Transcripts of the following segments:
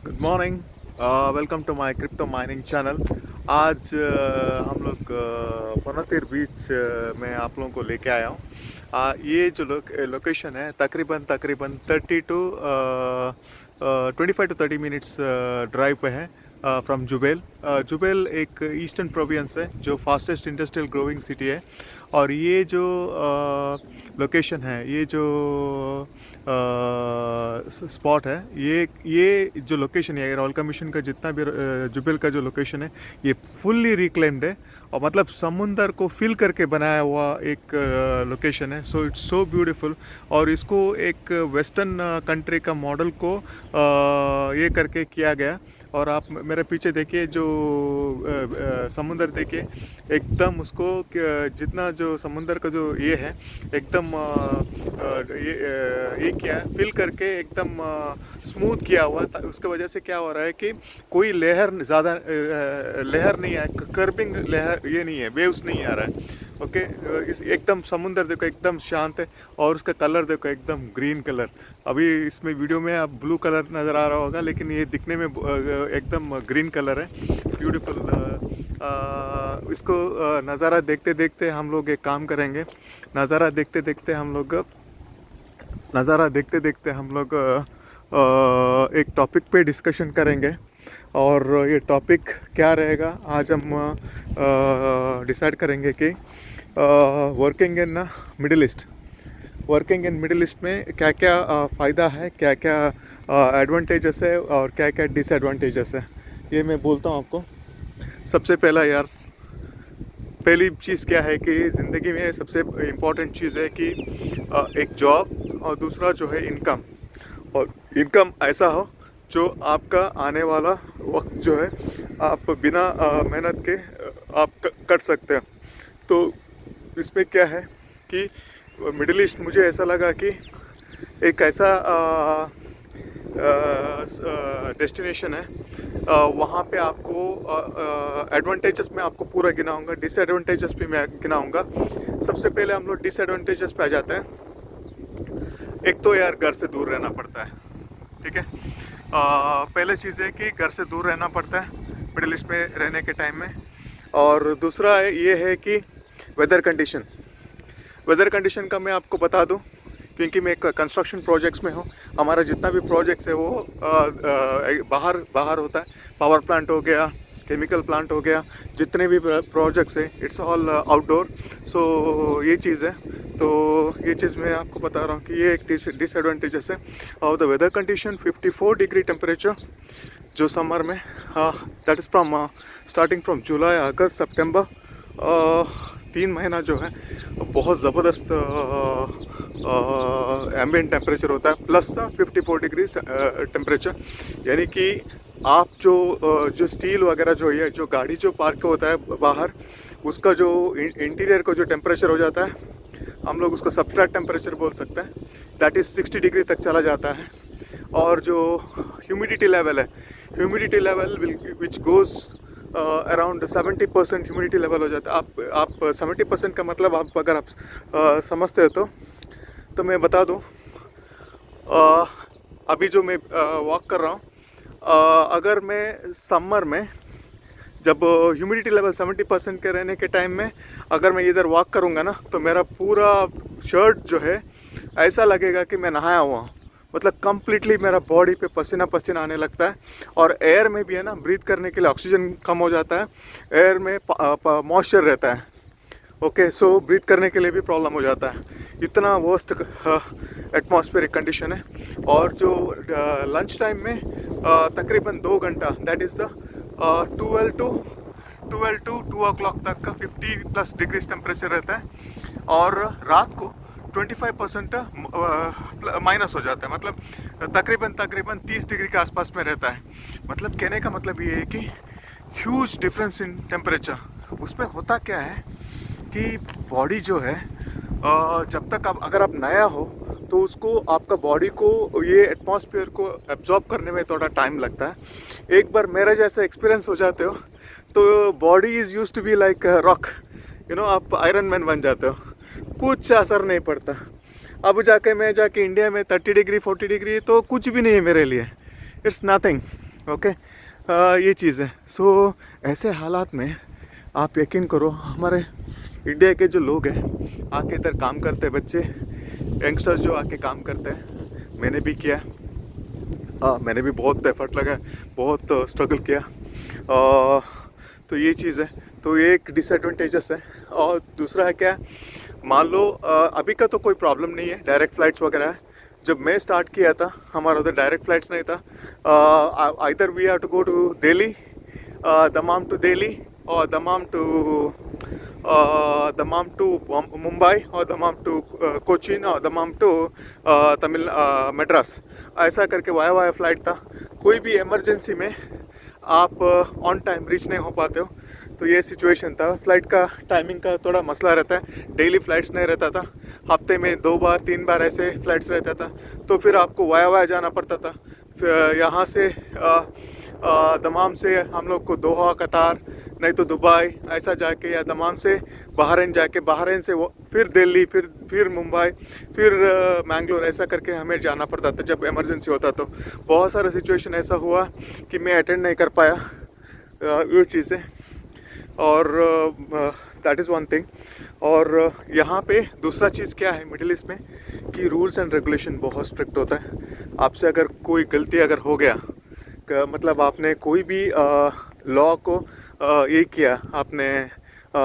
Good morning. Welcome to my crypto mining channel. आज हम लोग फनातिर बीच में आप लोगों को लेके आया हूँ। ये जो लोकेशन है तकरीबन 25 to 30 मिनट्स ड्राइव पे है फ्रॉम जुबेल। जुबेल एक ईस्टर्न प्रोविंस है जो फास्टेस्ट इंडस्ट्रियल ग्रोइंग सिटी है। और ये जो लोकेशन है, ये जो स्पॉट है, ये जो लोकेशन है, रॉयल कमीशन का जितना भी जुबेल का जो लोकेशन है, ये फुल्ली रिक्लेम्ड है। और मतलब समुंदर को फिल करके बनाया हुआ एक लोकेशन है। So it's so beautiful. और इसको एक वेस्टर्न कंट्री का मॉडल को ये करके किया गया। और आप मेरे पीछे देखिए जो समुंदर देखिए, एकदम उसको जितना जो समुंदर का जो ये है एकदम ये किया है, फिल करके एकदम स्मूथ किया हुआ। उसके वजह से क्या हो रहा है कि कोई लेहर ज़्यादा लेहर नहीं है, कर्बिंग लेहर ये नहीं है, वेव्स नहीं आ रहा है। ओके, इस एकदम समुंदर देखो एकदम शांत है। और उसका कलर देखो एकदम ग्रीन कलर। अभी इसमें वीडियो में आप ब्लू कलर नज़र आ रहा होगा, लेकिन ये दिखने में एकदम ग्रीन कलर है। ब्यूटीफुल। इसको नज़ारा देखते देखते हम लोग एक काम करेंगे। नज़ारा देखते देखते हम लोग एक टॉपिक पे डिस्कशन करेंगे। और ये टॉपिक क्या रहेगा, आज हम डिसाइड करेंगे कि working in middle east. Working in middle east में क्या क्या फ़ायदा है, क्या क्या एडवांटेजेस है और क्या क्या डिसएडवांटेजेस है, ये मैं बोलता हूँ आपको। सबसे पहली चीज़ क्या है कि ज़िंदगी में सबसे इम्पोर्टेंट चीज़ है कि एक जॉब, और दूसरा जो है इनकम। और इनकम ऐसा हो जो आपका आने वाला वक्त जो है आप बिना मेहनत के आप कर सकते हैं। तो इसमें क्या है कि मिडिल ईस्ट मुझे ऐसा लगा कि एक ऐसा डेस्टिनेशन है। वहाँ पे आपको एडवांटेजेस में आपको पूरा गिनाऊंगा, डिसएडवांटेजेस भी मैं गिनाऊंगा। सबसे पहले हम लोग डिसएडवांटेजेस पे आ जाते हैं। एक तो यार घर से दूर रहना पड़ता है, ठीक है। पहले चीज़ है कि घर से दूर रहना पड़ता है मिडिल ईस्ट में रहने के टाइम में। और दूसरा ये है कि वेदर कंडीशन का मैं आपको बता दूं, क्योंकि मैं एक कंस्ट्रक्शन प्रोजेक्ट्स में हूँ। हमारा जितना भी प्रोजेक्ट्स है वो बाहर होता है। पावर प्लांट हो गया, केमिकल प्लांट हो गया, जितने भी प्रोजेक्ट्स हैं इट्स ऑल आउटडोर। सो ये चीज़ है। तो ये चीज़ मैं आपको बता रहा हूँ कि ये एक डिसएडवांटेजेस है। और the weather condition 54 degree temperature जो समर में, that is from starting from July, August, September. 3 महीना जो है बहुत ज़बरदस्त एम्बिएंट टेम्परेचर होता है, प्लस 54 डिग्री टेम्परेचर। यानी कि आप जो स्टील वगैरह जो है, जो गाड़ी जो पार्क होता है बाहर, उसका जो इंटीरियर को जो टेम्परेचर हो जाता है, हम लोग उसको सबस्ट्रेट टेम्परेचर बोल सकते हैं, दैट इज़ 60 डिग्री तक चला जाता है। और जो humidity level which goes around 70% humidity level हो जाता है। आप 70% का मतलब आप अगर आप समझते हो तो मैं बता दूं। अभी जो मैं वॉक कर रहा हूँ, अगर मैं समर में जब ह्यूमिडिटी लेवल 70% के रहने के टाइम में अगर मैं इधर वॉक करूँगा ना, तो मेरा पूरा शर्ट जो है ऐसा लगेगा कि मैं नहाया हुआ हूँ। मतलब कंप्लीटली मेरा बॉडी पे पसीना पसीना आने लगता है। और एयर में भी है ना, ब्रीथ करने के लिए ऑक्सीजन कम हो जाता है, एयर में मॉइस्चर रहता है। ओके, सो ब्रीथ करने के लिए भी प्रॉब्लम हो जाता है। इतना वर्स्ट एटमॉस्फेरिक कंडीशन है। और जो लंच टाइम में तकरीबन 2 घंटा, that is the 12 to 2 o'clock तक का 50+ डिग्री टेम्परेचर रहता है। और रात को 25% माइनस हो जाता है, मतलब तकरीबन 30 डिग्री के आसपास में रहता है। मतलब कहने का मतलब ये है कि ह्यूज डिफरेंस इन टेम्परेचर। उसमें होता क्या है कि बॉडी जो है, जब तक अगर आप नया हो तो उसको आपका बॉडी को ये एटमॉस्फेयर को एब्जॉर्ब करने में थोड़ा टाइम लगता है। एक बार मेरे जैसा एक्सपीरियंस हो जाते हो तो body is used to be like rock, आप आयरन मैन बन जाते हो, कुछ असर नहीं पड़ता। अब मैं जाके इंडिया में 30 डिग्री 40 डिग्री तो कुछ भी नहीं है मेरे लिए, इट्स नथिंग। ओके, ये चीज़ है। सो ऐसे हालात में आप यकीन करो, हमारे इंडिया के जो लोग हैं आके इधर काम करते हैं, बच्चे यंगस्टर्स जो आके काम करते हैं, मैंने भी किया, मैंने भी बहुत एफर्ट लगाया, बहुत स्ट्रगल किया। तो ये चीज़ है, तो ये एक डिसएडवांटेजेस है। और दूसरा है क्या, मान लो अभी का तो कोई प्रॉब्लम नहीं है, डायरेक्ट फ़्लाइट्स वगैरह है। जब मैं स्टार्ट किया था हमारा उधर डायरेक्ट फ़्लाइट्स नहीं था। Either we have to go to Delhi, Dammam to Delhi, और दमाम टू मुंबई, और दमाम टू कोचीन, और दमाम टू मद्रास। ऐसा करके वाया वाया फ़्लाइट था। कोई भी इमरजेंसी में आप ऑन टाइम रीच नहीं हो पाते हो, तो ये सिचुएशन था। फ़्लाइट का टाइमिंग का थोड़ा मसला रहता है, डेली फ़्लाइट्स नहीं रहता था, हफ्ते में 2 बार 3 बार ऐसे फ़्लाइट्स रहता था। तो फिर आपको वाया वाया जाना पड़ता था। फिर यहाँ से दमाम से हम लोग को दोहा, कतार, नहीं तो दुबई ऐसा जाके, या दमाम से बहरीन जाके, बहरीन से वो फिर दिल्ली, फिर मुंबई, फिर मैंगलोर, ऐसा करके हमें जाना पड़ता था जब इमरजेंसी होता। तो बहुत सारा सिचुएशन ऐसा हुआ कि मैं अटेंड नहीं कर पाया ये चीज़ें। और दैट इज़ वन थिंग। और यहाँ पे दूसरा चीज़ क्या है मिडिल ईस्ट में, कि रूल्स एंड रेगुलेशन बहुत स्ट्रिक्ट होता है। आपसे अगर कोई गलती अगर हो गया, मतलब आपने कोई भी लॉ को ये किया, आपने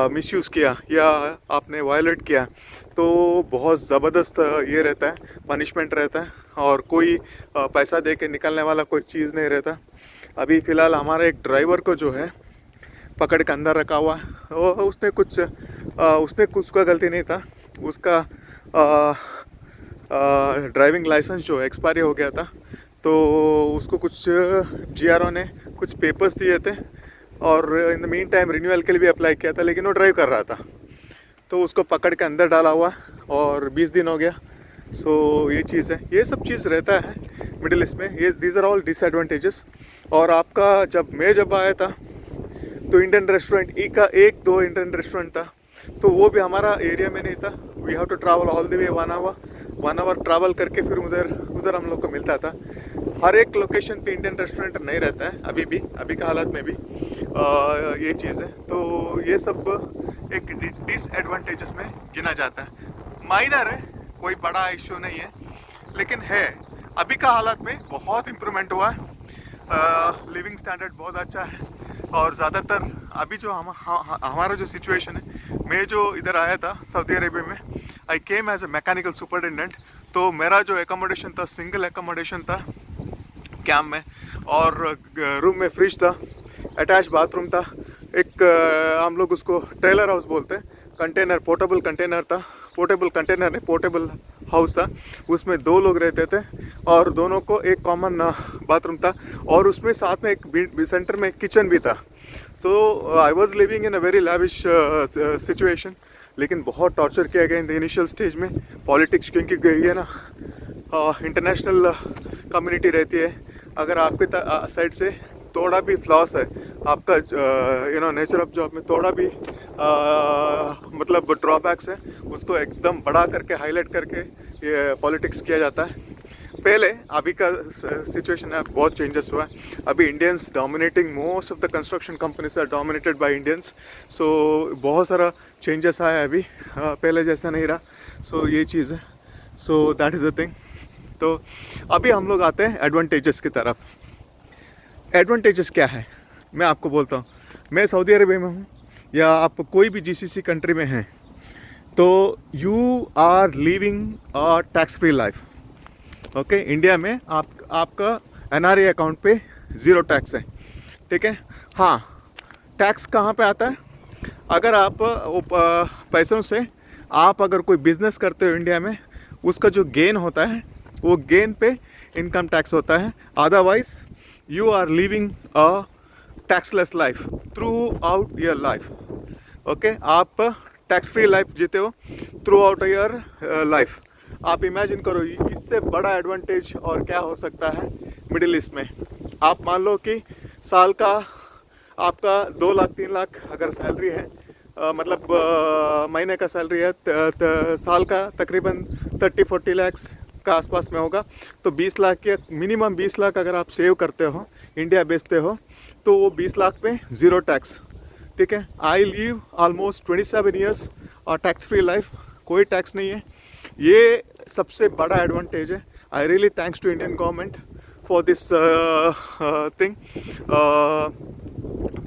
मिसयूज़ किया या आपने वायलेट किया, तो बहुत ज़बरदस्त ये रहता है, पनिशमेंट रहता है। और कोई पैसा दे के निकलने वाला कोई चीज़ नहीं रहता। अभी फ़िलहाल हमारे एक ड्राइवर को जो है पकड़ के अंदर रखा हुआ है। उसने कुछ का गलती नहीं था, उसका ड्राइविंग लाइसेंस जो एक्सपायरी हो गया था, तो उसको कुछ जीआरओ ने कुछ पेपर्स दिए थे, और in the mean time renewal के लिए भी अप्लाई किया था, लेकिन वो ड्राइव कर रहा था, तो उसको पकड़ के अंदर डाला हुआ और 20 दिन हो गया। सो ये चीज़ है, ये सब चीज़ रहता है मिडिल ईस्ट में। ये दीज आर ऑल डिसएडवांटेजेस। और आपका जब आया था तो इंडियन रेस्टोरेंट एक दो इंडियन रेस्टोरेंट था, तो वो भी हमारा एरिया में नहीं था। We have to travel all the way 1 hour travel करके फिर उधर हम लोग को मिलता था। हर एक लोकेशन पे इंडियन रेस्टोरेंट नहीं रहता है अभी का हालत में भी। ये चीज़ है, तो ये सब एक डिसएडवांटेजेस में गिना जाता है। माइनर है, कोई बड़ा इश्यू नहीं है, लेकिन है अभी का हालत में बहुत इम्प्रूवमेंट हुआ है। लिविंग स्टैंडर्ड बहुत अच्छा है। और ज़्यादातर अभी जो हमारा जो सिचुएशन है, मैं जो इधर आया था सऊदी अरेबिया में, I came as a mechanical superintendent. तो मेरा जो एकोमोडेशन था, सिंगल एकोमोडेशन था कैम्प में, और रूम में फ्रिज था, अटैच बाथरूम था, एक हम लोग उसको ट्रेलर हाउस बोलते हैं, कंटेनर, पोर्टेबल कंटेनर नहीं, पोर्टेबल हाउस था। उसमें 2 लोग रहते थे, और दोनों को एक कॉमन बाथरूम था, और उसमें साथ में एक सेंटर में किचन भी था। So I was living in a very lavish situation. लेकिन बहुत टॉर्चर किया गया इन द इनिशियल स्टेज में, पॉलिटिक्स, क्योंकि ये ना इंटरनेशनल कम्युनिटी रहती है। अगर आपके साइड से थोड़ा भी फ्लॉस है आपका, नेचर ऑफ जॉब में थोड़ा भी मतलब ड्रॉबैक्स है, उसको एकदम बड़ा करके हाईलाइट करके ये पॉलिटिक्स किया जाता है। पहले, अभी का सिचुएशन है, बहुत चेंजेस हुआ है। अभी Indians dominating, most of the construction companies are dominated by Indians. So बहुत सारा चेंजेस आया अभी, पहले जैसा नहीं रहा। सो ये चीज़ है, so that is the thing. तो अभी हम लोग आते हैं एडवांटेजेस की तरफ। एडवांटेजेस क्या है मैं आपको बोलता हूँ। मैं सऊदी अरेबिया में हूँ, या आप कोई भी जीसीसी कंट्री में हैं, तो you are living a tax free life. Okay, India में आपका एनआरए अकाउंट पे 0 टैक्स है, ठीक है। हाँ, टैक्स कहाँ पे आता है? अगर आप पैसों से आप अगर कोई बिज़नेस करते हो इंडिया में, उसका जो गेन होता है, वो गेन पे इनकम टैक्स होता है। Otherwise you are living a taxless life throughout your life. Okay, आप टैक्स फ्री लाइफ जीते हो थ्रू आउट योर लाइफ। आप इमेजिन करो, इससे बड़ा एडवांटेज और क्या हो सकता है मिडिल ईस्ट में। आप मान लो कि साल का आपका 2 लाख 3 लाख अगर सैलरी है, मतलब महीने का सैलरी है, साल का तकरीबन 30-40 लाख का आसपास में होगा। तो 20 लाख के मिनिमम 20 लाख अगर आप सेव करते हो, इंडिया बेचते हो, तो वो 20 लाख पे ज़ीरो टैक्स। ठीक है, आई लिव ऑलमोस्ट 27 ईयर्स और टैक्स फ्री लाइफ, कोई टैक्स नहीं है। ये सबसे बड़ा एडवांटेज है। I really thanks to Indian government for this thing.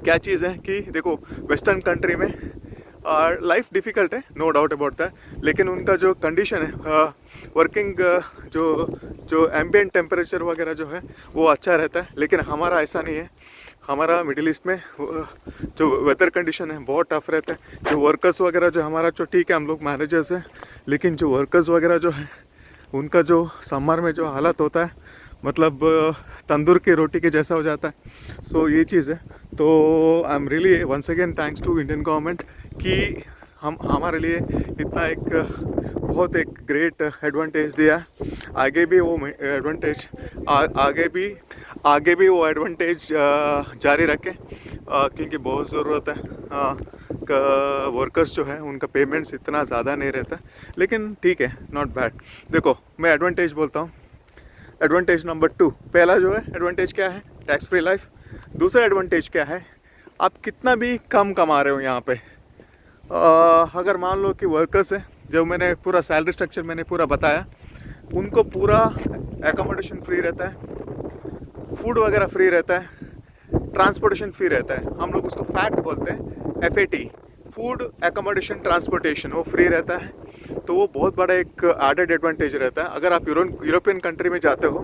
क्या चीज़ है कि देखो, वेस्टर्न कंट्री में लाइफ डिफ़िकल्ट है, नो डाउट अबाउट दैट, लेकिन उनका जो कंडीशन है वर्किंग, जो एम्बिएंट टेम्परेचर वगैरह जो है वो अच्छा रहता है। लेकिन हमारा ऐसा नहीं है। हमारा मिडिल ईस्ट में जो वेदर कंडीशन है बहुत टफ रहता है। जो वर्कर्स वगैरह जो हमारा, जो ठीक है हम लोग मैनेजर्स हैं, लेकिन जो वर्कर्स वगैरह जो है उनका जो समर में जो हालत होता है, मतलब तंदूर की रोटी के जैसा हो जाता है। सो ये चीज़ है। तो I am really once again thanks to Indian government कि हमारे लिए इतना एक बहुत एक ग्रेट एडवांटेज दिया। आगे भी वो एडवांटेज आगे भी वो एडवांटेज जारी रखें, क्योंकि बहुत ज़रूरत है। वर्कर्स जो है उनका पेमेंट्स इतना ज़्यादा नहीं रहता, लेकिन ठीक है, नॉट बैड। देखो, मैं एडवांटेज बोलता हूँ। एडवांटेज नंबर 2, पहला जो है एडवांटेज क्या है, टैक्स फ्री लाइफ। दूसरा एडवांटेज क्या है, आप कितना भी कम कमा रहे हो यहाँ पे, अगर मान लो कि वर्कर्स है, जो मैंने पूरा सैलरी स्ट्रक्चर मैंने पूरा बताया, उनको पूरा एकोमोडेशन फ्री रहता है, फूड वगैरह फ्री रहता है, ट्रांसपोर्टेशन फ्री रहता है। हम लोग उसको फैक्ट बोलते हैं, FAT, फूड एकोमोडेशन ट्रांसपोर्टेशन, वो फ्री रहता है। तो वो बहुत बड़ा एक एडेड एडवांटेज रहता है। अगर आप यूरोपियन कंट्री में जाते हो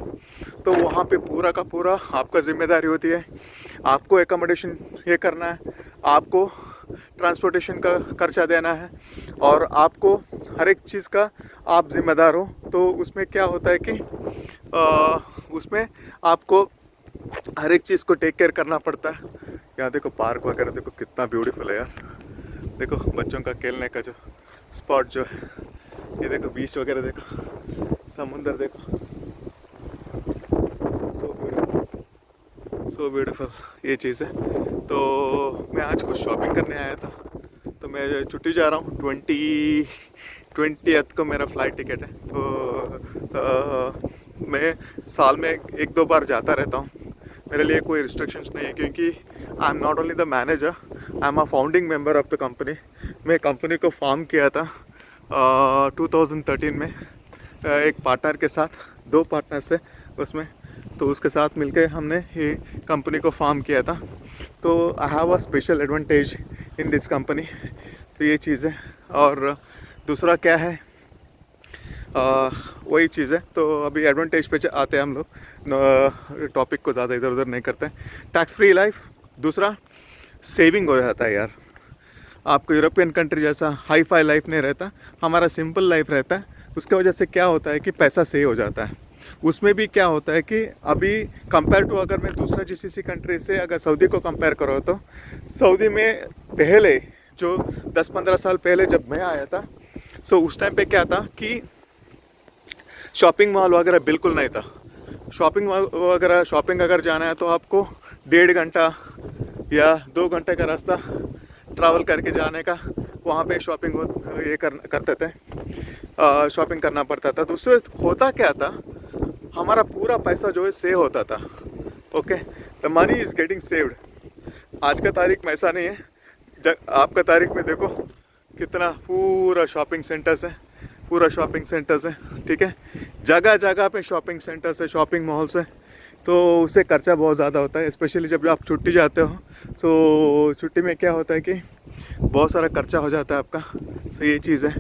तो वहाँ पे पूरा का पूरा आपका जिम्मेदारी होती है। आपको एकोमोडेशन ये करना है, आपको ट्रांसपोर्टेशन का खर्चा देना है, और आपको हर एक चीज़ का आप जिम्मेदार हो। तो उसमें क्या होता है कि उसमें आपको हर एक चीज़ को टेक केयर करना पड़ता है। यहाँ देखो पार्क वगैरह देखो कितना ब्यूटीफुल है यार। देखो बच्चों का खेलने का जो स्पॉट जो है, ये देखो बीच वगैरह देखो, समुंदर देखो, सो ब्यूटीफुल ये चीज़ है। तो मैं आज कुछ शॉपिंग करने आया था, तो मैं छुट्टी जा रहा हूँ। 20th को मेरा फ़्लाइट टिकट है। तो मैं साल में 1-2 बार जाता रहता हूँ। मेरे लिए कोई रिस्ट्रिक्शंस नहीं है, क्योंकि I am not only the manager, I am a founding member of the company. मैं कंपनी को फॉर्म किया था 2013 में एक पार्टनर के साथ, 2 पार्टनर्स थे उसमें, तो उसके साथ मिलकर हमने ये कंपनी को फॉर्म किया था। तो I have a special advantage in this company. तो ये चीज़ है। और दूसरा क्या है, वही चीज़ है। तो अभी एडवांटेज पे आते हैं हम लोग, टॉपिक को ज़्यादा इधर उधर नहीं करते हैं। टैक्स फ्री लाइफ, दूसरा सेविंग हो जाता है यार। आपको यूरोपियन कंट्री जैसा हाई फाई लाइफ नहीं रहता, हमारा सिंपल लाइफ रहता है। उसके वजह से क्या होता है कि पैसा सेव हो जाता है। उसमें भी क्या होता है कि अभी कंपेयर टू, अगर मैं दूसरा GCC कंट्री से अगर सऊदी को कंपेयर करो, तो सऊदी में पहले जो 10-15 साल पहले जब मैं आया था, सो उस टाइम पे क्या था कि शॉपिंग मॉल वगैरह बिल्कुल नहीं था। शॉपिंग अगर जाना है तो आपको 1.5 घंटा या 2 घंटे का रास्ता ट्रैवल करके जाने का, वहाँ पे शॉपिंग करते थे, शॉपिंग करना पड़ता था। तो उससे होता क्या था, हमारा पूरा पैसा जो है सेव होता था। Okay, the money is getting saved. आज का तारीख में ऐसा नहीं है। आपका तारीख में देखो कितना पूरा शॉपिंग सेंटर्स है, ठीक है, जगह जगह पे शॉपिंग सेंटर्स है, शॉपिंग मॉल्स है। तो उससे खर्चा बहुत ज़्यादा होता है, स्पेशली जब आप छुट्टी जाते हो। सो छुट्टी में क्या होता है कि बहुत सारा खर्चा हो जाता है आपका। सो ये चीज़ है।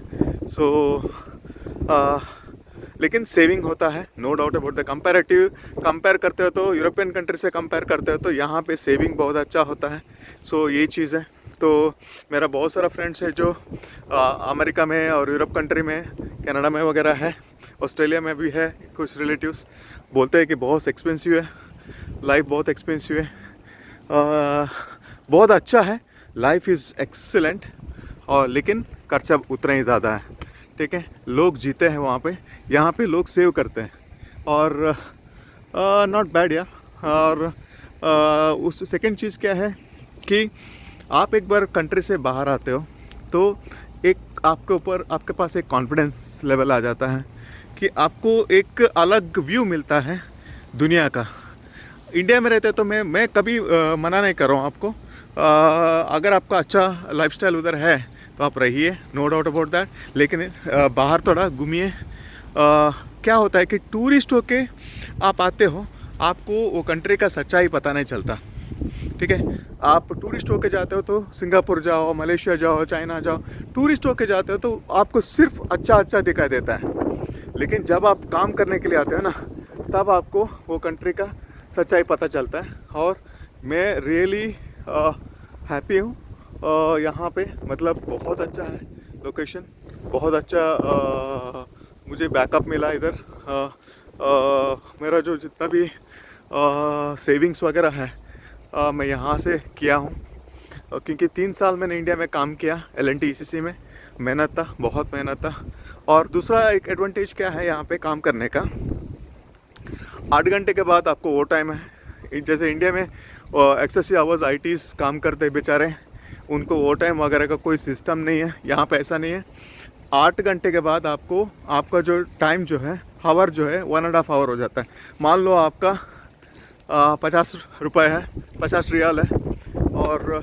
लेकिन सेविंग होता है, no doubt about the compare करते हो तो यूरोपियन कंट्री से कंपेयर करते हो तो यहाँ पे सेविंग बहुत अच्छा होता है। सो ये चीज़ है। तो मेरा बहुत सारा फ्रेंड्स है जो अमेरिका में और यूरोप कंट्री में, कनाडा में वगैरह है, ऑस्ट्रेलिया में भी है। कुछ रिलेटिव्स बोलते हैं कि बहुत एक्सपेंसिव है, लाइफ बहुत एक्सपेंसिव है। बहुत अच्छा है, लाइफ इज़ एक्सीलेंट, और लेकिन खर्चा उतना ही ज़्यादा है। ठीक है, लोग जीते हैं वहाँ पे, यहाँ पे लोग सेव करते हैं, और नॉट बैड यार। और उस सेकंड चीज़ क्या है कि आप एक बार कंट्री से बाहर आते हो तो एक आपके पास एक कॉन्फिडेंस लेवल आ जाता है कि आपको एक अलग व्यू मिलता है दुनिया का। इंडिया में रहते तो मैं कभी मना नहीं कर रहा हूँ आपको। अगर आपका अच्छा लाइफस्टाइल उधर है तो आप रहिए, नो डाउट अबाउट दैट। लेकिन बाहर थोड़ा घूमिए। क्या होता है कि टूरिस्ट होके आप आते हो, आपको वो कंट्री का सच्चाई पता नहीं चलता। ठीक है, आप टूरिस्ट होके जाते हो तो सिंगापुर जाओ, मलेशिया जाओ, चाइना जाओ, टूरिस्ट होके जाते हो तो आपको सिर्फ अच्छा अच्छा दिखाई देता है। लेकिन जब आप काम करने के लिए आते हो ना, तब आपको वो कंट्री का सच्चाई पता चलता है। और मैं रियली हैप्पी हूँ यहाँ पे। मतलब बहुत अच्छा है लोकेशन, बहुत अच्छा मुझे बैकअप मिला इधर। मेरा जो जितना भी सेविंग्स वगैरह है मैं यहाँ से किया हूँ। क्योंकि 3 साल मैंने इंडिया में काम किया LNT-ECC में। मेहनत था, बहुत मेहनत था। और दूसरा एक एडवांटेज क्या है यहाँ पे काम करने का, 8 घंटे के बाद आपको वो टाइम है। जैसे इंडिया में एक्सेसिव आवर्स ITs काम करते हैं बेचारे, उनको वो टाइम वगैरह का कोई सिस्टम नहीं है। यहाँ पे ऐसा नहीं है। 8 घंटे के बाद आपको आपका जो टाइम जो है, हावर जो है 1.5 आवर हो जाता है। मान लो आपका 50 रुपये है, 50 रियाल है, और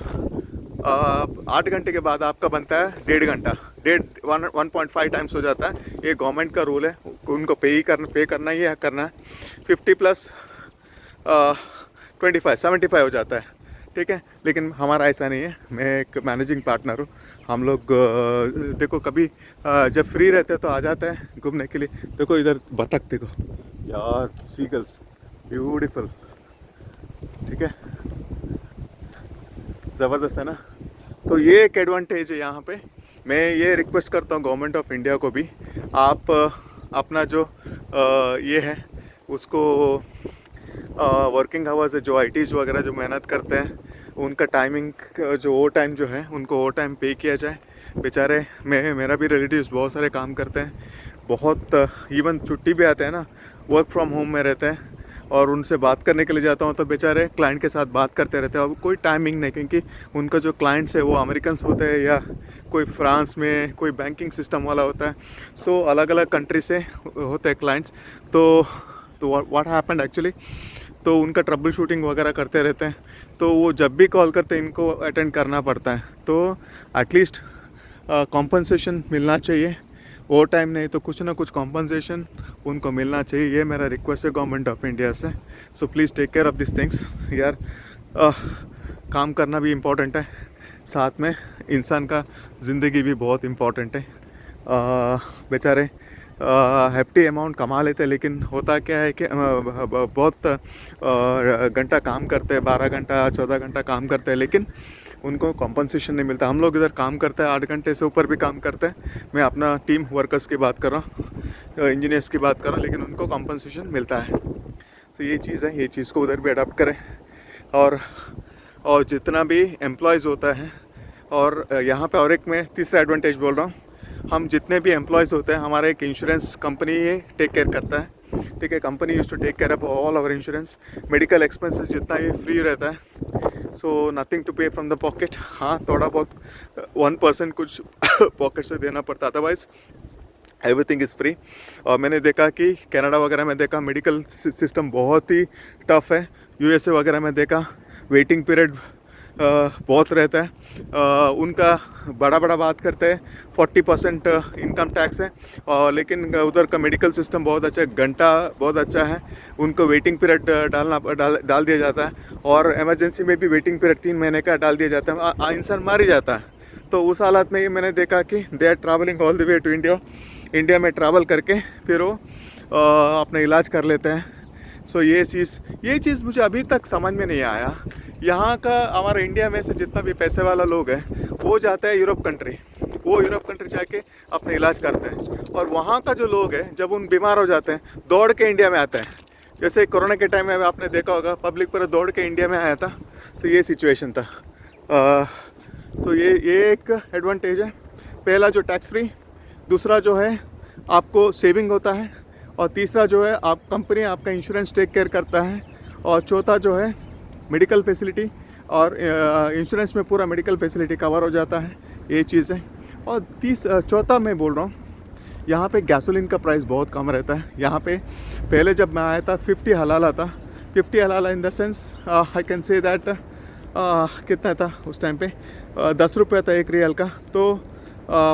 8 घंटे के बाद आपका बनता है 1.5 घंटा, 1.5 टाइम्स हो जाता है। ये गवर्नमेंट का रूल है, उनको पे करना ही है, करना है। 50 प्लस 25 75 हो जाता है। ठीक है, लेकिन हमारा ऐसा नहीं है। मैं एक मैनेजिंग पार्टनर हूँ। हम लोग देखो कभी जब फ्री रहते हैं तो आ जाते हैं घूमने के लिए। देखो इधर बतख देखो यार, सीगल्स ब्यूटीफुल। ठीक है, ज़बरदस्त है ना। तो ये एक एडवांटेज है यहाँ पे। मैं ये रिक्वेस्ट करता हूँ गवर्नमेंट ऑफ इंडिया को भी, आप अपना जो ये है उसको वर्किंग आवर्स है, जो ITs वगैरह जो मेहनत करते हैं उनका टाइमिंग जो वो टाइम जो है उनको वो टाइम पे किया जाए। बेचारे मेरा भी रिलेटिव्स बहुत सारे काम करते हैं, बहुत इवन छुट्टी भी आते हैं ना, वर्क फ्रॉम होम में रहते हैं, और उनसे बात करने के लिए जाता हूँ तो बेचारे क्लाइंट के साथ बात करते रहते हैं। अब कोई टाइमिंग नहीं, क्योंकि उनका जो क्लाइंट्स है वो अमेरिकन्स होते हैं या कोई फ्रांस में कोई बैंकिंग सिस्टम वाला होता है। सो अलग अलग कंट्री से होते हैं क्लाइंट्स। तो व्हाट हैपेंड एक्चुअली, तो उनका ट्रबल शूटिंग वगैरह करते रहते हैं। तो वो जब भी कॉल करते हैं इनको अटेंड करना पड़ता है। तो एटलीस्ट कॉम्पनसेशन मिलना चाहिए, वो टाइम नहीं तो कुछ ना कुछ कॉम्पनसेशन उनको मिलना चाहिए। ये मेरा रिक्वेस्ट है गवर्नमेंट ऑफ इंडिया से। So please take care of this things यार। काम करना भी इम्पोर्टेंट है, साथ में इंसान का ज़िंदगी भी बहुत इम्पोर्टेंट है। बेचारे हैफ्टी अमाउंट कमा लेते हैं, लेकिन होता क्या है कि बहुत घंटा काम करते हैं, 12 घंटा 14 घंटा काम करते हैं, लेकिन उनको कॉम्पनसेशन नहीं मिलता। हम लोग इधर काम करते हैं 8 घंटे से ऊपर भी काम करते हैं। मैं अपना टीम वर्कर्स की बात कर रहा हूँ, इंजीनियर्स की बात कर रहा हूँ, लेकिन उनको कॉम्पनसेशन मिलता है। तो ये चीज़ है, ये चीज़ को उधर भी अडॉप्ट करें। और जितना भी एम्प्लॉयज़ होता है, और यहाँ पे और एक मैं तीसरा एडवांटेज बोल रहा हूँ, हम जितने भी एम्प्लॉयज़ होते हैं हमारा एक इंश्योरेंस कंपनी ये टेक केयर करता है। ठीक है, company use to take care of all our insurance, medical expenses जितना भी फ्री रहता है। So nothing to pay from the pocket. हाँ, थोड़ा बहुत 1% कुछ पॉकेट से देना पड़ता, अदरवाइज एवरीथिंग इज़ फ्री। और मैंने देखा कि कनाडा वगैरह में देखा मेडिकल सिस्टम बहुत ही टफ़ है। USA वगैरह में देखा वेटिंग पीरियड बहुत रहता है। उनका बड़ा बात करते हैं 40% इनकम टैक्स है, लेकिन उधर का मेडिकल सिस्टम बहुत अच्छा है, घंटा बहुत अच्छा है। उनको वेटिंग पीरियड डाल दिया जाता है, और इमरजेंसी में भी वेटिंग पीरियड 3 महीने का डाल दिया जाता है। इंसान मार ही जाता है। तो उस हालत में ही मैंने देखा कि they are travelling all the way to India में ट्रैवल करके फिर वो अपना इलाज कर लेते हैं। सो ये चीज़ मुझे अभी तक समझ में नहीं आया। यहाँ का हमारे इंडिया में से जितना भी पैसे वाला लोग हैं वो जाता है यूरोप कंट्री, वो यूरोप कंट्री जाके अपने इलाज करते हैं, और वहाँ का जो लोग हैं जब उन बीमार हो जाते हैं दौड़ के इंडिया में आते हैं। जैसे कोरोना के टाइम में आपने देखा होगा, पब्लिक पर दौड़ के इंडिया में आया था। तो ये सिचुएशन था। तो ये एक एडवांटेज है। पहला जो टैक्स फ्री, दूसरा जो है आपको सेविंग होता है, और तीसरा जो है आप कंपनी आपका इंश्योरेंस टेक केयर करता है, और चौथा जो है मेडिकल फैसिलिटी, और इंश्योरेंस में पूरा मेडिकल फैसिलिटी कवर हो जाता है। ये चीज़ है। और चौथा मैं बोल रहा हूँ यहाँ पे गैसोलीन का प्राइस बहुत कम रहता है। यहाँ पे पहले जब मैं आया था 50 हलाला था, 50 हलाला in the sense I can say that कितना था उस टाइम पे 10 रुपये था 1 रियल का, तो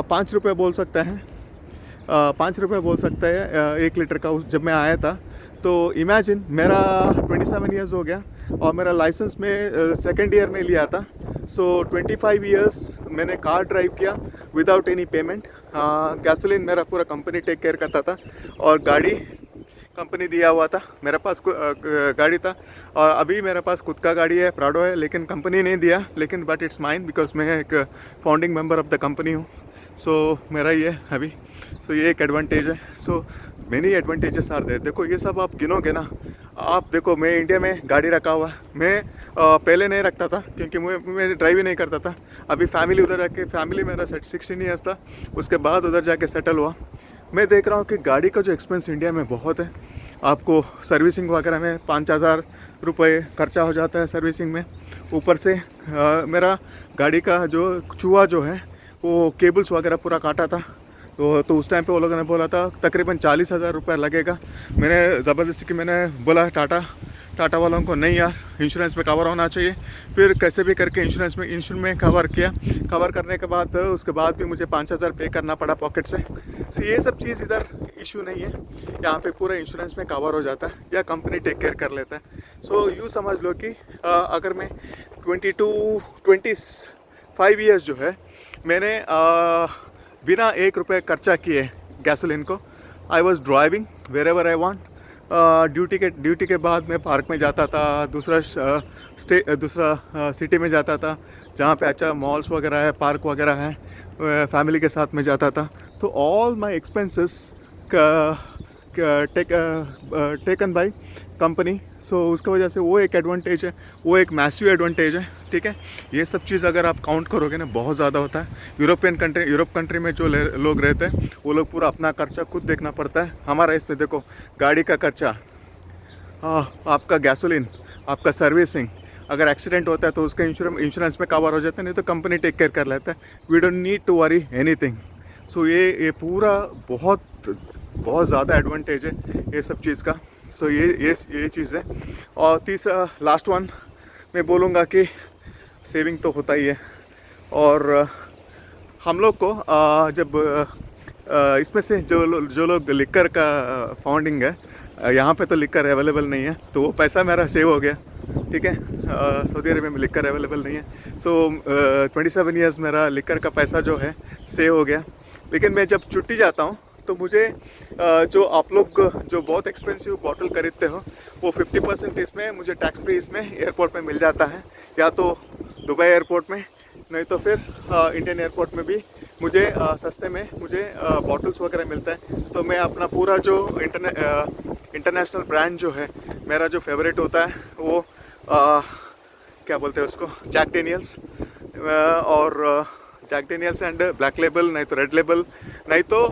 5 रुपये बोल सकता है, 5 रुपये बोल सकता है 1 लीटर का जब मैं आया था। तो इमेजिन मेरा 27 इयर्स हो गया और मेरा लाइसेंस में सेकेंड ईयर में लिया था। सो 25 इयर्स मैंने कार ड्राइव किया विदाउट एनी पेमेंट। गैसोलीन मेरा पूरा कंपनी टेक केयर करता था और गाड़ी कंपनी दिया हुआ था। मेरे पास गाड़ी था और अभी मेरे पास खुद का गाड़ी है, प्राडो है, लेकिन कंपनी नहीं दिया, लेकिन बट इट्स माइन बिकॉज मैं एक founding member of the company हूँ। सो मेरा ये है अभी। सो ये एक एडवांटेज है। So many advantages are there. देखो ये सब आप गिनोगे ना, आप देखो मैं इंडिया में गाड़ी रखा हुआ है। मैं पहले नहीं रखता था क्योंकि मैं ड्राइव ही नहीं करता था। अभी फैमिली उधर जाके, फैमिली मेरा 16 ईयर्स था, उसके बाद उधर जाके सेटल हुआ। मैं देख रहा हूँ कि गाड़ी का जो एक्सपेंस इंडिया में बहुत है। आपको सर्विसिंग वगैरह में 5,000 रुपये खर्चा हो जाता है सर्विसिंग में। ऊपर से मेरा गाड़ी का जो चूहा जो है वो केबल्स वगैरह पूरा काटा था। तो उस टाइम पे वो लोगों ने बोला था तकरीबन 40,000 रुपये लगेगा। मैंने ज़बरदस्ती मैंने बोला टाटा वालों को, नहीं यार इंश्योरेंस में कवर होना चाहिए। फिर कैसे भी करके इंश्योरेंस में कवर किया। कवर करने के बाद उसके बाद भी मुझे 5,000 पे करना पड़ा पॉकेट से। सो ये सब चीज़ इधर इशू नहीं है। यहाँ पे पूरा इंश्योरेंस में कवर हो जाता है या कंपनी टेक केयर कर लेता है। सो यूँ समझ लो कि अगर मैं 25 ईयर्स जो है मैंने बिना 1 रुपये खर्चा किए गैसोलीन को, I was driving wherever I want. Duty के बाद मैं पार्क में जाता था, दूसरा सिटी में जाता था जहाँ पे अच्छा मॉल्स वगैरह है, पार्क वगैरह है, फैमिली के साथ में जाता था। तो all my expenses taken by company. So उसकी वजह से वो एक एडवांटेज है, वो एक मैसिव एडवांटेज है। ठीक है, ये सब चीज़ अगर आप काउंट करोगे ना बहुत ज़्यादा होता है। यूरोप कंट्री में जो लोग रहते हैं वो लोग पूरा अपना खर्चा खुद देखना पड़ता है। हमारा इसमें देखो गाड़ी का खर्चा, आपका गैसोलीन, आपका सर्विसिंग, अगर एक्सीडेंट होता है तो उसका इंश्योरेंस में कवर हो जाता है, नहीं तो कंपनी टेक केयर कर लेता है। We don't need to worry anything. So ये पूरा बहुत ज़्यादा एडवांटेज है ये सब चीज़ का। सो ये चीज़ है। और तीसरा लास्ट वन मैं बोलूँगा कि सेविंग तो होता ही है। और हम लोग को जब इसमें से जो लोग लिकर का फाउंडिंग है, यहाँ पे तो लिकर अवेलेबल नहीं है, तो वो पैसा मेरा सेव हो गया। ठीक है, सऊदी अरेबिया में लिकर अवेलेबल नहीं है। सो 27 ईयर्स मेरा लिकर का पैसा जो है सेव हो गया। लेकिन मैं जब छुट्टी जाता हूँ तो मुझे जो आप लोग जो बहुत एक्सपेंसिव बॉटल खरीदते हो वो 50% इसमें मुझे टैक्स फ्री इसमें एयरपोर्ट में मिल जाता है, या तो दुबई एयरपोर्ट में, नहीं तो फिर इंडियन एयरपोर्ट में भी मुझे सस्ते में मुझे बॉटल्स वगैरह मिलता है। तो मैं अपना पूरा जो इंटरनेशनल ब्रांड जो है मेरा जो फेवरेट होता है वो क्या बोलते हैं उसको, जैक डेनियल्स और Jack Daniel's and Black Label, नहीं तो रेड लेबल, नहीं तो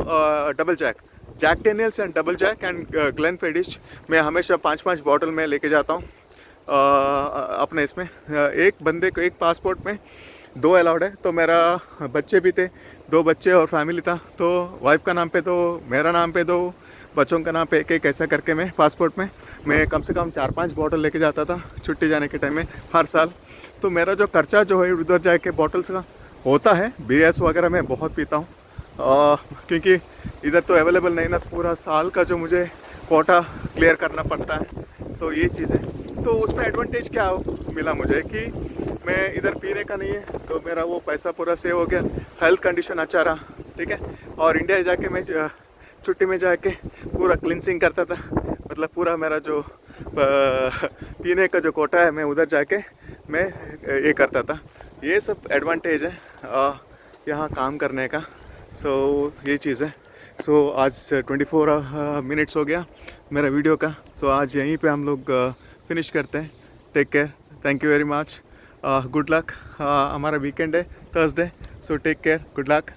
double Jack Daniel's and double Jack and Glenfiddich. मैं हमेशा 5-5 बॉटल में लेके जाता हूँ अपने इसमें। एक बंदे को एक पासपोर्ट में 2 अलाउड है। तो मेरा बच्चे भी थे, 2 बच्चे और फैमिली था, तो वाइफ का नाम पे 2, मेरा नाम पे 2, बच्चों का नाम पे एक ऐसा करके मैं पासपोर्ट में मैं कम से कम 4-5 बॉटल लेके जाता था छुट्टी जाने के टाइम में हर साल। तो मेरा जो खर्चा जो है उधर जाके बॉटल्स का होता है। BS वगैरह मैं बहुत पीता हूँ क्योंकि इधर तो अवेलेबल नहीं ना, तो पूरा साल का जो मुझे कोटा क्लियर करना पड़ता है। तो ये चीज़ है। तो उसमें एडवांटेज क्या मिला मुझे कि मैं इधर पीने का नहीं है, तो मेरा वो पैसा पूरा सेव हो गया, हेल्थ कंडीशन अच्छा रहा। ठीक है, और इंडिया जाके मैं छुट्टी में जाके पूरा क्लिनसिंग करता था, मतलब पूरा मेरा जो पीने का जो कोटा है मैं उधर जाके मैं ये करता था। ये सब एडवांटेज है यहाँ काम करने का। सो ये चीज़ है। सो आज 24 मिनट्स हो गया मेरा वीडियो का। सो आज यहीं पे हम लोग फिनिश करते हैं। Take care, thank you very much, good luck. हमारा वीकेंड है Thursday, so take care, good luck.